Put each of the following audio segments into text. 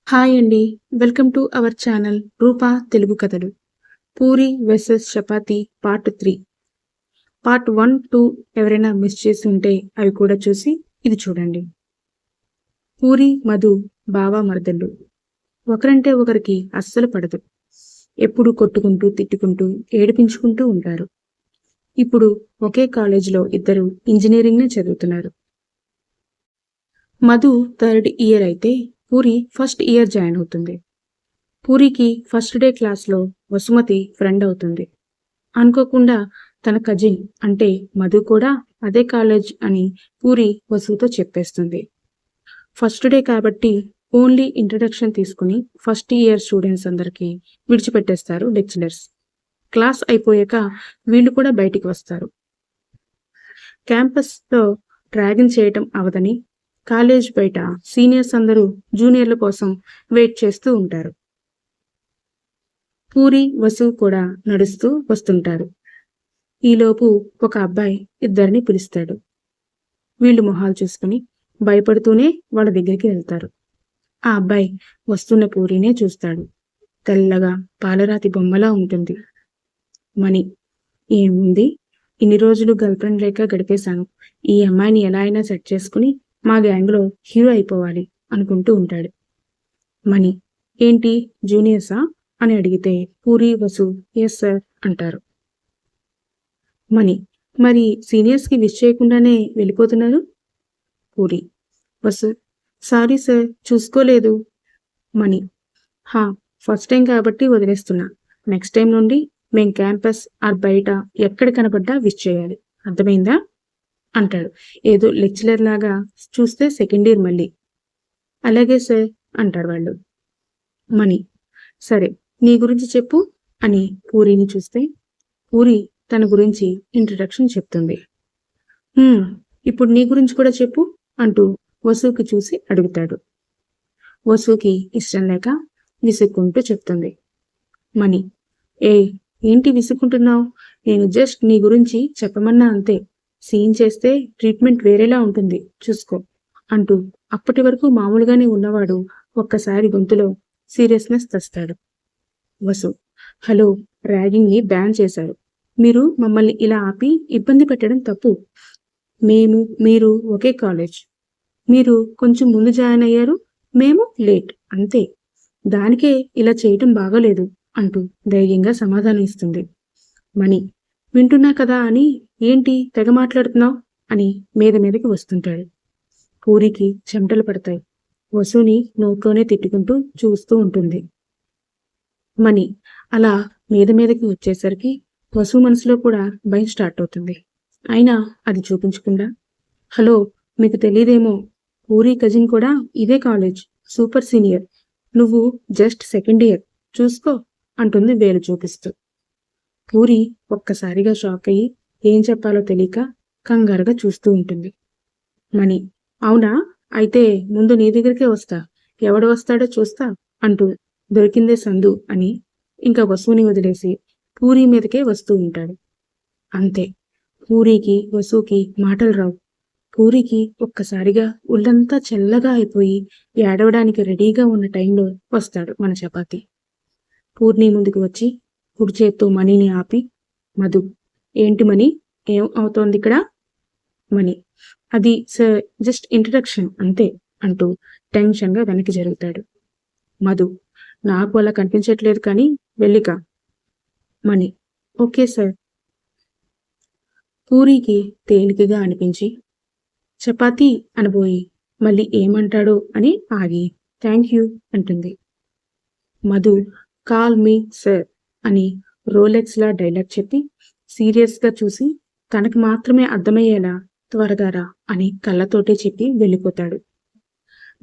Hi అండి. Welcome to our channel రూపా తెలుగు కథలు. Puri versus chapati part 3. Part 1, 2 ఎవరైనా మిస్ చేసి ఉంటే అవి కూడా చూసి ఇది చూడండి. పూరి, మధు బావ మరదళ్ళు. ఒకరంటే ఒకరికి అస్సలు పడదు. ఎప్పుడు కొట్టుకుంటూ, తిట్టుకుంటూ, ఏడిపించుకుంటూ ఉంటారు. ఇప్పుడు ఒకే కాలేజీలో ఇద్దరు ఇంజనీరింగ్‌నే చదువుతున్నారు. మధు థర్డ్ ఇయర్ అయితే పూరి ఫస్ట్ ఇయర్ జాయిన్ అవుతుంది. పూరికి ఫస్ట్ డే క్లాస్లో వసుమతి ఫ్రెండ్ అవుతుంది. అనుకోకుండా తన కజిన్ అంటే మధు కూడా అదే కాలేజ్ అని పూరి వసుతో చెప్పేస్తుంది. ఫస్ట్ డే కాబట్టి ఓన్లీ ఇంట్రడక్షన్ తీసుకుని ఫస్ట్ ఇయర్ స్టూడెంట్స్ అందరికీ విడిచిపెట్టేస్తారు లెక్చరర్స్. క్లాస్ అయిపోయాక వీళ్ళు కూడా బయటికి వస్తారు. క్యాంపస్లో ర్యాగింగ్ చేయటం అవదని కాలేజ్ బయట సీనియర్స్ అందరూ జూనియర్ల కోసం వెయిట్ చేస్తూ ఉంటారు. పూరి, వసు కూడా నడుస్తూ వస్తుంటారు. ఈలోపు ఒక అబ్బాయి ఇద్దరిని పిలుస్తాడు. వీళ్ళు మొహాలు చూసుకుని భయపడుతూనే వాళ్ళ దగ్గరికి వెళ్తారు. ఆ అబ్బాయి వస్తున్న పూరినే చూస్తాడు. తెల్లగా పాలరాతి బొమ్మలా ఉంటుంది. మణి, ఏముంది, ఇన్ని రోజులు గర్ల్ ఫ్రెండ్ లేక గడిపేశాను. ఈ అమ్మాయిని ఎలా అయినా సెట్ చేసుకుని మా గ్యాంగ్లో హీరో అయిపోవాలి అనుకుంటూ ఉంటాడు. మణి, ఏంటి జూనియర్సా అని అడిగితే పూరి, వసు ఎస్ సార్ అంటారు. మణి, మరి సీనియర్స్కి విష్ చేయకుండానే వెళ్ళిపోతున్నారు? పూరి, వసు, సారీ సార్ చూసుకోలేదు. మణి, హా, ఫస్ట్ టైం కాబట్టి వదిలేస్తున్నా. నెక్స్ట్ టైం నుండి మేం క్యాంపస్ బయట ఎక్కడ కనపడ్డా విష్ చేయాలి, అర్థమైందా అంటాడు. ఏదో లెక్చరర్ లాగా చూస్తే సెకండ్ ఇయర్ మళ్ళీ. అలాగే సార్ అంటాడు వాళ్ళు. మణి, సరే నీ గురించి చెప్పు అని పూరిని చూస్తే పూరి తన గురించి ఇంట్రడక్షన్ చెప్తుంది. ఇప్పుడు నీ గురించి కూడా చెప్పు అంటూ వసుకి చూసి అడుగుతాడు. వసుకి ఇష్టం లేక విసుక్కుంటూ చెప్తుంది. మణి, ఏంటి విసుక్కుంటున్నావు? నేను జస్ట్ నీ గురించి చెప్పమన్నా అంతే. సీన్ చేస్తే ట్రీట్మెంట్ వేరేలా ఉంటుంది, చూసుకో అంటూ అప్పటి వరకు మామూలుగానే ఉన్నవాడు ఒక్కసారి గొంతులో సీరియస్నెస్ తెస్తాడు. వసు, హలో, ర్యాగింగ్ని బ్యాన్ చేశారు. మీరు మమ్మల్ని ఇలా ఆపి ఇబ్బంది పెట్టడం తప్పు. మీరు ఒకే కాలేజ్. మీరు కొంచెం ముందు జాయిన్ అయ్యారు, మేము లేట్, అంతే. దానికే ఇలా చేయటం బాగోలేదు అంటూ ధైర్యంగా సమాధానం ఇస్తుంది. మణి, వింటున్నా కదా అని ఏంటి తెగ మాట్లాడుతున్నావు అని మీదకి వస్తుంటాడు. పూరికి చెమటలు పడతాయి. వసుని నోట్లోనే తిట్టుకుంటూ చూస్తూ ఉంటుంది. మణి అలా మీదకి వచ్చేసరికి వసు మనసులో కూడా భయం స్టార్ట్ అవుతుంది. అయినా అది చూపించకుండా, హలో, మీకు తెలియదేమో, పూరి కజిన్ కూడా ఇదే కాలేజ్, సూపర్ సీనియర్. నువ్వు జస్ట్ సెకండ్ ఇయర్, చూసుకో అంటుంది వేలు చూపిస్తూ. పూరి ఒక్కసారిగా షాక్ అయ్యి ఏం చెప్పాలో తెలియక కంగారుగా చూస్తూ ఉంటుంది. మణి, అవునా, అయితే ముందు నీ దగ్గరికే వస్తా, ఎవడు వస్తాడో చూస్తా అంటూ దొరికిందే సందు అని ఇంకా వసుని వదిలేసి పూరి మీదకే వస్తూ ఉంటాడు. అంతే, పూరికి వసుకి మాటలు రావు. పూరికి ఒక్కసారిగా ఒళ్ళంతా చల్లగా అయిపోయి ఏడవడానికి రెడీగా ఉన్న టైంలో వస్తాడు మన చపాతి. పూర్ణి ముందుకు వచ్చి కుడి చేత్తో మణిని ఆపి, మధు, ఏంటి మణి, ఏం అవుతోంది ఇక్కడ? మణి, అది సార్ జస్ట్ ఇంట్రడక్షన్ అంతే అంటూ టెన్షన్గా వెనక్కి జరుగుతాడు. మధు, నాకు అలా కనిపించట్లేదు కానీ వెళ్ళిక. మణి, ఓకే సార్. పూరికి తేలికగా అనిపించి చపాతీ అనబోయి మళ్ళీ ఏమంటాడో అని ఆగి థ్యాంక్ యూ అంటుంది. మధు, కాల్ మీ సార్ అని రోలెక్స్లా డైలాగ్ చెప్పి సీరియస్గా చూసి తనకు మాత్రమే అర్థమయ్యేలా త్వరగా రా అని కళ్ళతోటే చెప్పి వెళ్ళిపోతాడు.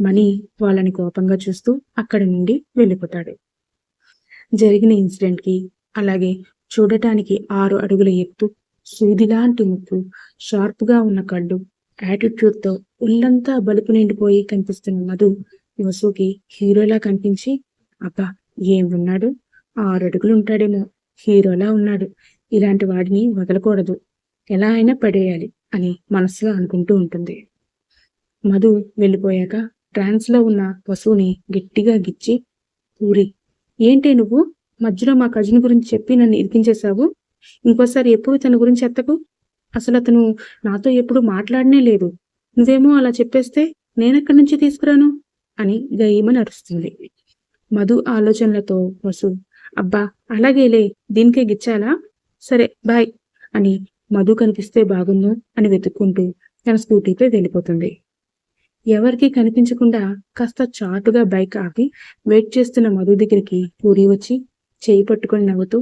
మణి వాళ్ళని కోపంగా చూస్తూ అక్కడి నుండి వెళ్ళిపోతాడు. జరిగిన ఇన్సిడెంట్కి, అలాగే చూడటానికి 6 అడుగుల ఎత్తు, సూదిలాంటి ముక్కు, షార్ప్గా ఉన్న కళ్ళు, యాటిట్యూడ్తో ఒళ్ళంతా బలుపు నిండిపోయి కనిపిస్తున్న మధు వసుకి హీరోలా కనిపించి, అబ్బా ఏం ఉన్నాడు, 6 అడుగులు ఉంటాడేమో, హీరోలా ఉన్నాడు, ఇలాంటి వాడిని వదలకూడదు, ఎలా అయినా పడేయాలి అని మనసులో అనుకుంటూ ఉంటుంది. మధు వెళ్ళిపోయాక ట్రాన్స్లో ఉన్న వసుని గట్టిగా గిచ్చి, పూరి, ఏంటే నువ్వు మధ్యలో మా కజిన్ గురించి చెప్పి నన్ను ఇరికించేశావు? ఇంకోసారి ఎప్పుడు తన గురించి ఎత్తకు. అసలు అతను నాతో ఎప్పుడు మాట్లాడనే లేదు. నువ్వేమో అలా చెప్పేస్తే నేనెక్కడి నుంచి తీసుకురాను అని గయ్యమని అరుస్తుంది. మధు ఆలోచనలతో వసు, అబ్బా అలాగేలే, దీనికే గిచ్చాలా, సరే బాయ్ అని మధు కనిపిస్తే బాగుండు అని వెతుక్కుంటూ తన స్కూటీపై వెళ్ళిపోతుంది. ఎవరికీ కనిపించకుండా కాస్త చాటుగా బైక్ ఆపి వెయిట్ చేస్తున్న మధు దగ్గరికి పూరి వచ్చి చేయి పట్టుకొని నవ్వుతూ,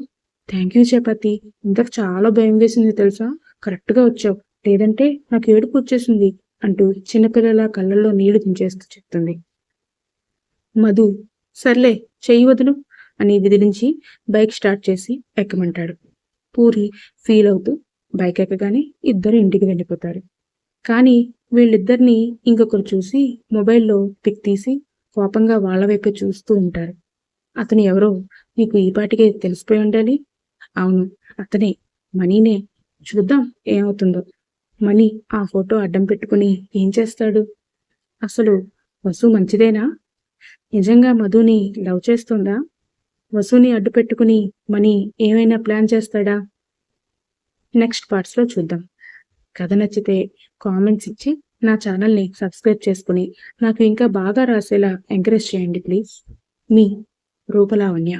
థ్యాంక్ యూ చపాతి, ఇంతకు చాలా భయం వేసింది తెలుసా, కరెక్ట్గా వచ్చావు, లేదంటే నాకు ఏడుపు వచ్చేసింది అంటూ చిన్నపిల్లల కళ్ళల్లో నీళ్లు దించేస్తూ చెప్తుంది. మధు, సర్లే చెయ్యి వదులు అని విదిలించి బైక్ స్టార్ట్ చేసి ఎక్కమంటాడు. పూరి ఫీల్ అవుతూ బైక్ ఎక్కగానే ఇద్దరు ఇంటికి వెళ్ళిపోతారు. కానీ వీళ్ళిద్దరినీ ఇంకొకరు చూసి మొబైల్లో పిక్ తీసి కోపంగా వాళ్ళ వైపే చూస్తూ ఉంటారు. అతను ఎవరో నీకు ఈ పాటికే తెలిసిపోయి ఉండాలి. అవును, అతనే, మనీనే. చూద్దాం ఏమవుతుందో. మనీ ఆ ఫోటో అడ్డం పెట్టుకుని ఏం చేస్తాడు? అసలు వసు మంచిదేనా? నిజంగా మధుని లవ్ చేస్తుందా? వసుని అడ్డు పెట్టుకుని మనీ ఏమైనా ప్లాన్ చేస్తాడా? నెక్స్ట్ పార్ట్స్లో చూద్దాం. కథ నచ్చితే కామెంట్స్ ఇచ్చి నా ఛానల్ని సబ్స్క్రైబ్ చేసుకుని నాకు ఇంకా బాగా రాసేలా ఎంకరేజ్ చేయండి ప్లీజ్. మీ రూపలావణ్య.